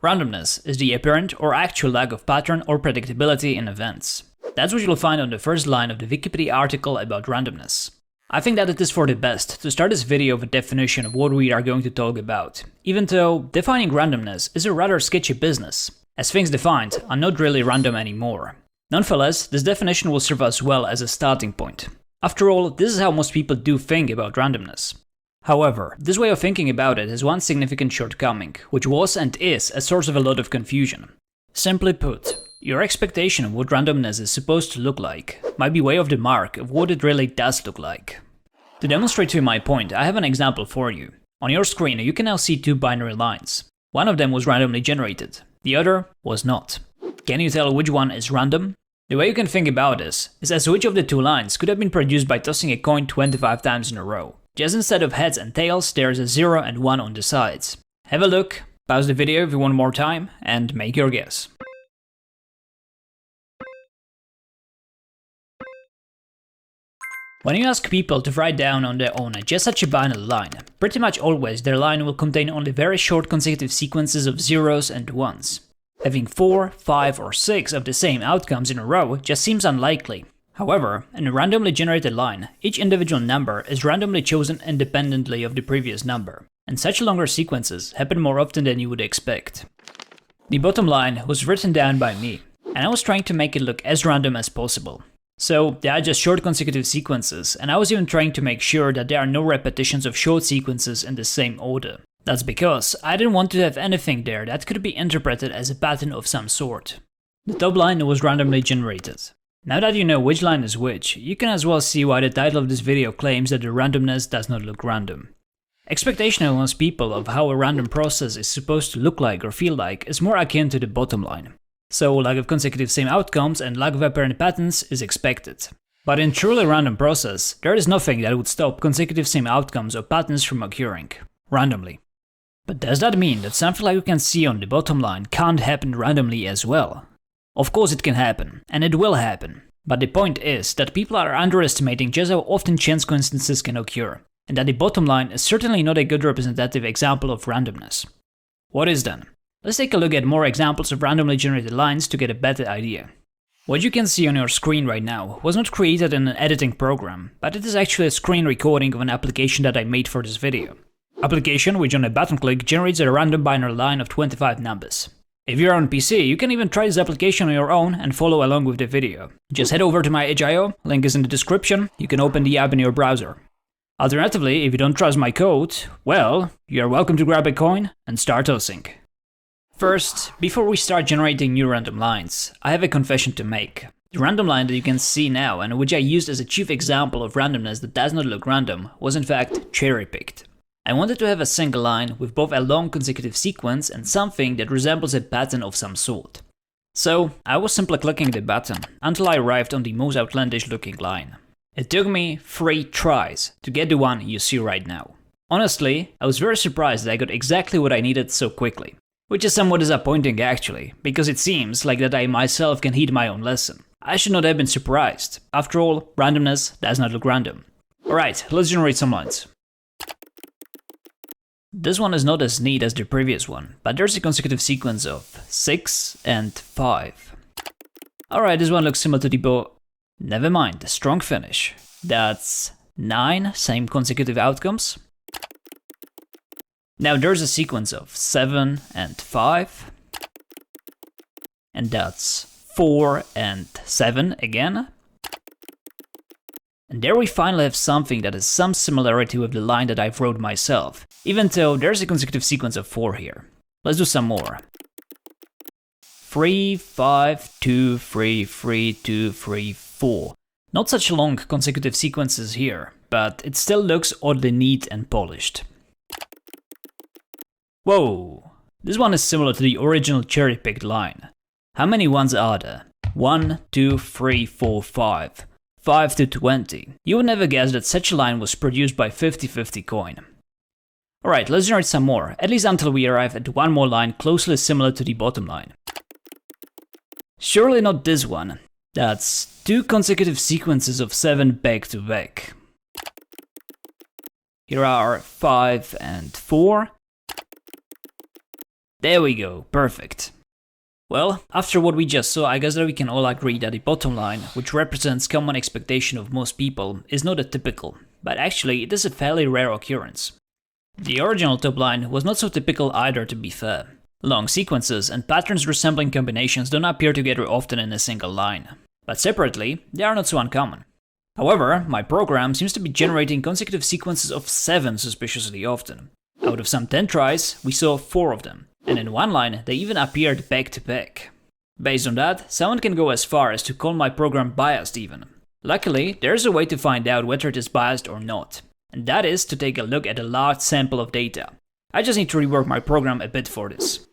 Randomness is the apparent or actual lack of pattern or predictability in events. That's what you'll find on the first line of the Wikipedia article about randomness. I think that it is for the best to start this video with a definition of what we are going to talk about, even though defining randomness is a rather sketchy business, as things defined are not really random anymore. Nonetheless, this definition will serve us well as a starting point. After all, this is how most people do think about randomness. However, this way of thinking about it has one significant shortcoming, which was and is a source of a lot of confusion. Simply put, your expectation of what randomness is supposed to look like might be way off the mark of what it really does look like. To demonstrate to you my point, I have an example for you. On your screen, you can now see two binary lines. One of them was randomly generated, the other was not. Can you tell which one is random? The way you can think about this is as which of the two lines could have been produced by tossing a coin 25 times in a row. Just instead of heads and tails, there's a 0 and 1 on the sides. Have a look, pause the video if you want more time, and make your guess. When you ask people to write down on their own just such a binary line, pretty much always their line will contain only very short consecutive sequences of zeros and ones. Having 4, 5 or 6 of the same outcomes in a row just seems unlikely. However, in a randomly generated line, each individual number is randomly chosen independently of the previous number, and such longer sequences happen more often than you would expect. The bottom line was written down by me, and I was trying to make it look as random as possible. So they are just short consecutive sequences, and I was even trying to make sure that there are no repetitions of short sequences in the same order. That's because I didn't want to have anything there that could be interpreted as a pattern of some sort. The top line was randomly generated. Now that you know which line is which, you can as well see why the title of this video claims that the randomness does not look random. Expectation of most people of how a random process is supposed to look like or feel like is more akin to the bottom line. So lack of consecutive same outcomes and lack of apparent patterns is expected. But in truly random process, there is nothing that would stop consecutive same outcomes or patterns from occurring, randomly. But does that mean that something like you can see on the bottom line can't happen randomly as well? Of course it can happen, and it will happen. But the point is that people are underestimating just how often chance coincidences can occur, and that the bottom line is certainly not a good representative example of randomness. What is then? Let's take a look at more examples of randomly generated lines to get a better idea. What you can see on your screen right now was not created in an editing program, but it is actually a screen recording of an application that I made for this video. Application which on a button click generates a random binary line of 25 numbers. If you're on PC, you can even try this application on your own and follow along with the video. Just head over to my itch.io, link is in the description, you can open the app in your browser. Alternatively, if you don't trust my code, well, you're welcome to grab a coin and start tossing. First, before we start generating new random lines, I have a confession to make. The random line that you can see now and which I used as a chief example of randomness that does not look random was in fact cherry-picked. I wanted to have a single line with both a long consecutive sequence and something that resembles a pattern of some sort. So I was simply clicking the button until I arrived on the most outlandish looking line. It took me 3 tries to get the one you see right now. Honestly, I was very surprised that I got exactly what I needed so quickly. Which is somewhat disappointing actually, because it seems like that I myself can heed my own lesson. I should not have been surprised. After all, randomness does not look random. Alright, let's generate some lines. This one is not as neat as the previous one, but there's a consecutive sequence of 6 and 5. Alright, this one looks similar to the Never mind, strong finish. That's 9 same consecutive outcomes. Now there's a sequence of 7 and 5. And that's 4 and 7 again. And there we finally have something that has some similarity with the line that I've wrote myself, even though there's a consecutive sequence of 4 here. Let's do some more. 3, 5, 2, 3, 3, 2, 3, 4. Not such long consecutive sequences here, but it still looks oddly neat and polished. Whoa, this one is similar to the original cherry-picked line. How many ones are there? 1, 2, 3, 4, 5. 5 to 20. You would never guess that such a line was produced by 50-50 coin. Alright, let's generate some more, at least until we arrive at one more line closely similar to the bottom line. Surely not this one. That's 2 consecutive sequences of 7 back to back. Here are 5 and 4. There we go, perfect. Well, after what we just saw, I guess that we can all agree that the bottom line, which represents common expectation of most people, is not a typical, but actually it is a fairly rare occurrence. The original top line was not so typical either, to be fair. Long sequences and patterns resembling combinations don't appear together often in a single line, but separately, they are not so uncommon. However, my program seems to be generating consecutive sequences of 7 suspiciously often. Out of some 10 tries, we saw 4 of them, and in one line they even appeared back to back. Based on that, someone can go as far as to call my program biased even. Luckily, there is a way to find out whether it is biased or not, and that is to take a look at a large sample of data. I just need to rework my program a bit for this.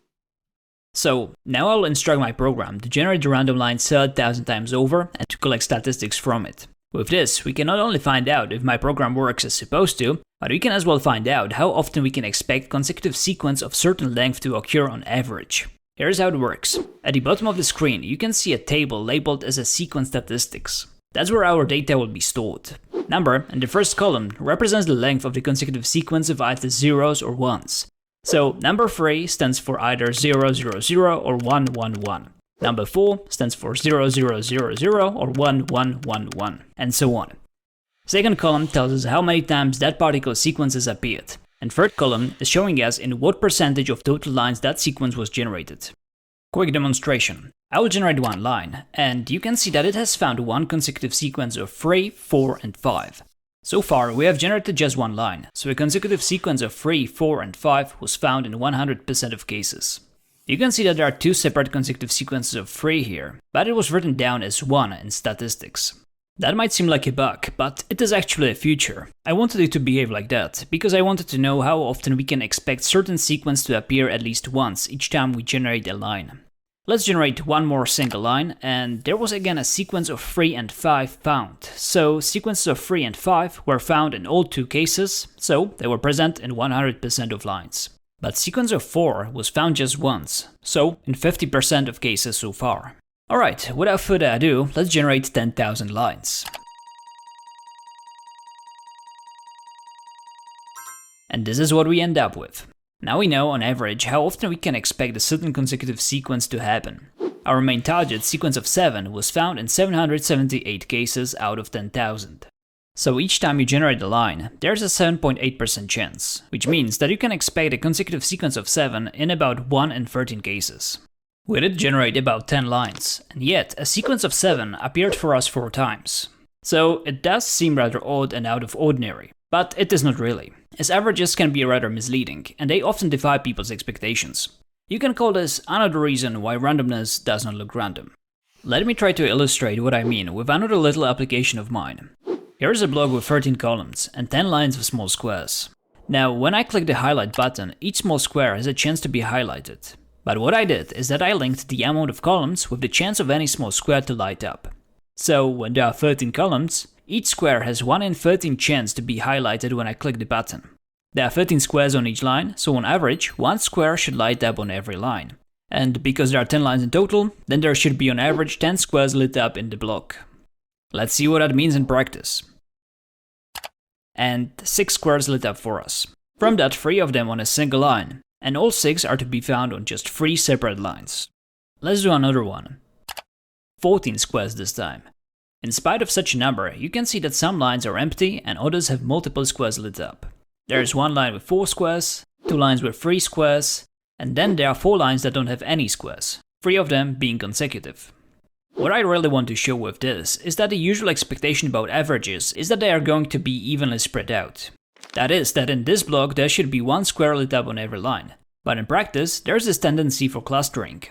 So, now I'll instruct my program to generate the random line 1,000 times over and to collect statistics from it. With this, we can not only find out if my program works as supposed to, but we can as well find out how often we can expect consecutive sequence of certain length to occur on average. Here's how it works. At the bottom of the screen, you can see a table labeled as a sequence statistics. That's where our data will be stored. Number in the first column represents the length of the consecutive sequence of either zeros or ones. So number 3 stands for either 000 or 111. Number 4 stands for 0000 or 1111, and so on. Second column tells us how many times that particular sequence has appeared, and third column is showing us in what percentage of total lines that sequence was generated. Quick demonstration. I will generate one line, and you can see that it has found one consecutive sequence of 3, 4, and 5. So far, we have generated just one line, so a consecutive sequence of 3, 4, and 5 was found in 100% of cases. You can see that there are 2 separate consecutive sequences of 3 here, but it was written down as 1 in statistics. That might seem like a bug, but it is actually a feature. I wanted it to behave like that, because I wanted to know how often we can expect certain sequence to appear at least once each time we generate a line. Let's generate one more single line, and there was again a sequence of 3 and 5 found. So sequences of 3 and 5 were found in all 2 cases, so they were present in 100% of lines. But sequence of 4 was found just once, so in 50% of cases so far. Alright, without further ado, let's generate 10,000 lines. And this is what we end up with. Now we know on average how often we can expect a certain consecutive sequence to happen. Our main target, sequence of 7, was found in 778 cases out of 10,000. So each time you generate a line, there's a 7.8% chance, which means that you can expect a consecutive sequence of 7 in about 1 in 13 cases. We did generate about 10 lines, and yet a sequence of 7 appeared for us 4 times. So it does seem rather odd and out of ordinary, but it is not really, as averages can be rather misleading, and they often defy people's expectations. You can call this another reason why randomness does not look random. Let me try to illustrate what I mean with another little application of mine. Here is a block with 13 columns and 10 lines of small squares. Now, when I click the highlight button, each small square has a chance to be highlighted. But what I did is that I linked the amount of columns with the chance of any small square to light up. So, when there are 13 columns, each square has 1 in 13 chance to be highlighted when I click the button. There are 13 squares on each line, so on average, 1 square should light up on every line. And because there are 10 lines in total, then there should be on average 10 squares lit up in the block. Let's see what that means in practice. And 6 squares lit up for us. From that, 3 of them on a single line, and all 6 are to be found on just 3 separate lines. Let's do another one. 14 squares this time. In spite of such a number, you can see that some lines are empty and others have multiple squares lit up. There is one line with 4 squares, 2 lines with 3 squares, and then there are 4 lines that don't have any squares, 3 of them being consecutive. What I really want to show with this is that the usual expectation about averages is that they are going to be evenly spread out. That is, that in this block there should be 1 square lit up on every line. But in practice, there's this tendency for clustering.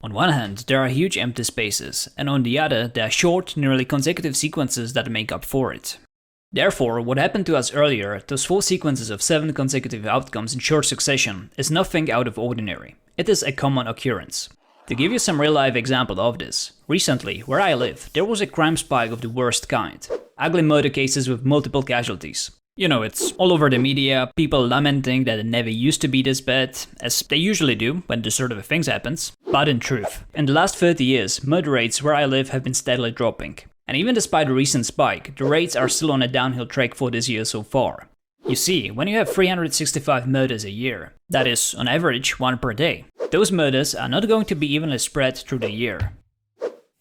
On one hand, there are huge empty spaces, and on the other, there are short, nearly consecutive sequences that make up for it. Therefore, what happened to us earlier, those 4 sequences of 7 consecutive outcomes in short succession, is nothing out of ordinary. It is a common occurrence. To give you some real-life example of this, recently, where I live, there was a crime spike of the worst kind. Ugly murder cases with multiple casualties. You know, it's all over the media, people lamenting that it never used to be this bad, as they usually do when this sort of things happens. But in truth, in the last 30 years, murder rates where I live have been steadily dropping. And even despite the recent spike, the rates are still on a downhill track for this year so far. You see, when you have 365 murders a year, that is, on average, 1 per day, Those murders are not going to be evenly spread through the year.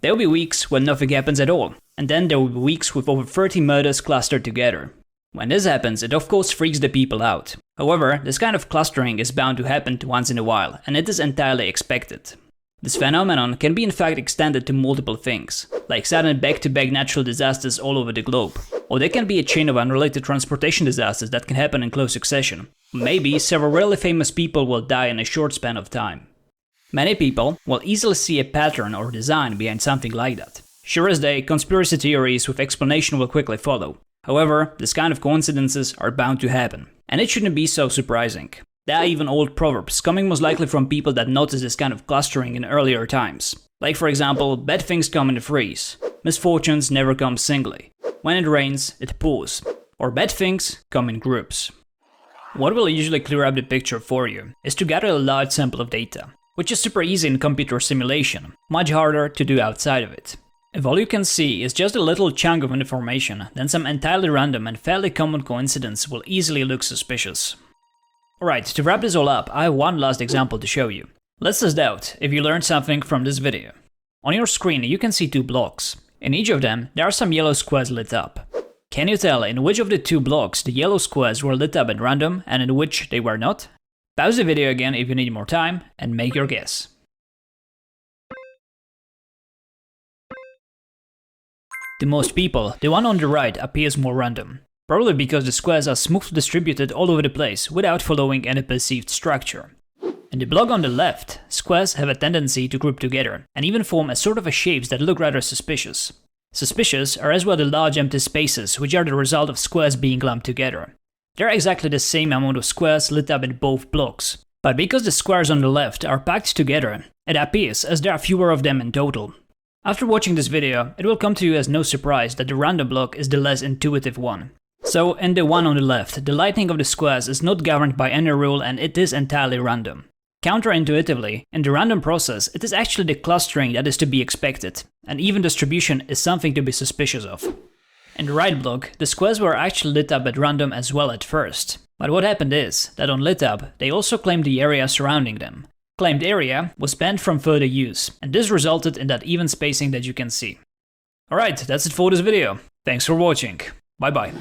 There will be weeks when nothing happens at all, and then there will be weeks with over 30 murders clustered together. When this happens, it of course freaks the people out. However, this kind of clustering is bound to happen once in a while, and it is entirely expected. This phenomenon can be in fact extended to multiple things, like sudden back-to-back natural disasters all over the globe. Or there can be a chain of unrelated transportation disasters that can happen in close succession. Maybe several really famous people will die in a short span of time. Many people will easily see a pattern or design behind something like that. Sure as day, conspiracy theories with explanation will quickly follow. However, this kind of coincidences are bound to happen, and it shouldn't be so surprising. There are even old proverbs, coming most likely from people that noticed this kind of clustering in earlier times. Like for example, bad things come in threes, misfortunes never come singly, when it rains, it pours, or bad things come in groups. What will usually clear up the picture for you is to gather a large sample of data, which is super easy in computer simulation, much harder to do outside of it. If all you can see is just a little chunk of information, then some entirely random and fairly common coincidence will easily look suspicious. Alright, to wrap this all up, I have one last example to show you. Let's test out if you learned something from this video. On your screen you can see two blocks. In each of them there are some yellow squares lit up. Can you tell in which of the two blocks the yellow squares were lit up at random and in which they were not? Pause the video again if you need more time and make your guess. To most people, the one on the right appears more random, probably because the squares are smoothly distributed all over the place without following any perceived structure. In the block on the left, squares have a tendency to group together and even form a sort of shapes that look rather suspicious. Suspicious are as well the large empty spaces which are the result of squares being lumped together. There are exactly the same amount of squares lit up in both blocks, but because the squares on the left are packed together, it appears as there are fewer of them in total. After watching this video, it will come to you as no surprise that the random block is the less intuitive one. So in the one on the left, the lighting of the squares is not governed by any rule and it is entirely random. Counterintuitively, in the random process, it is actually the clustering that is to be expected, and even distribution is something to be suspicious of. In the right block, the squares were actually lit up at random as well at first. But what happened is that on lit up, they also claimed the area surrounding them. Claimed area was banned from further use, and this resulted in that even spacing that you can see. Alright, that's it for this video. Thanks for watching. Bye bye.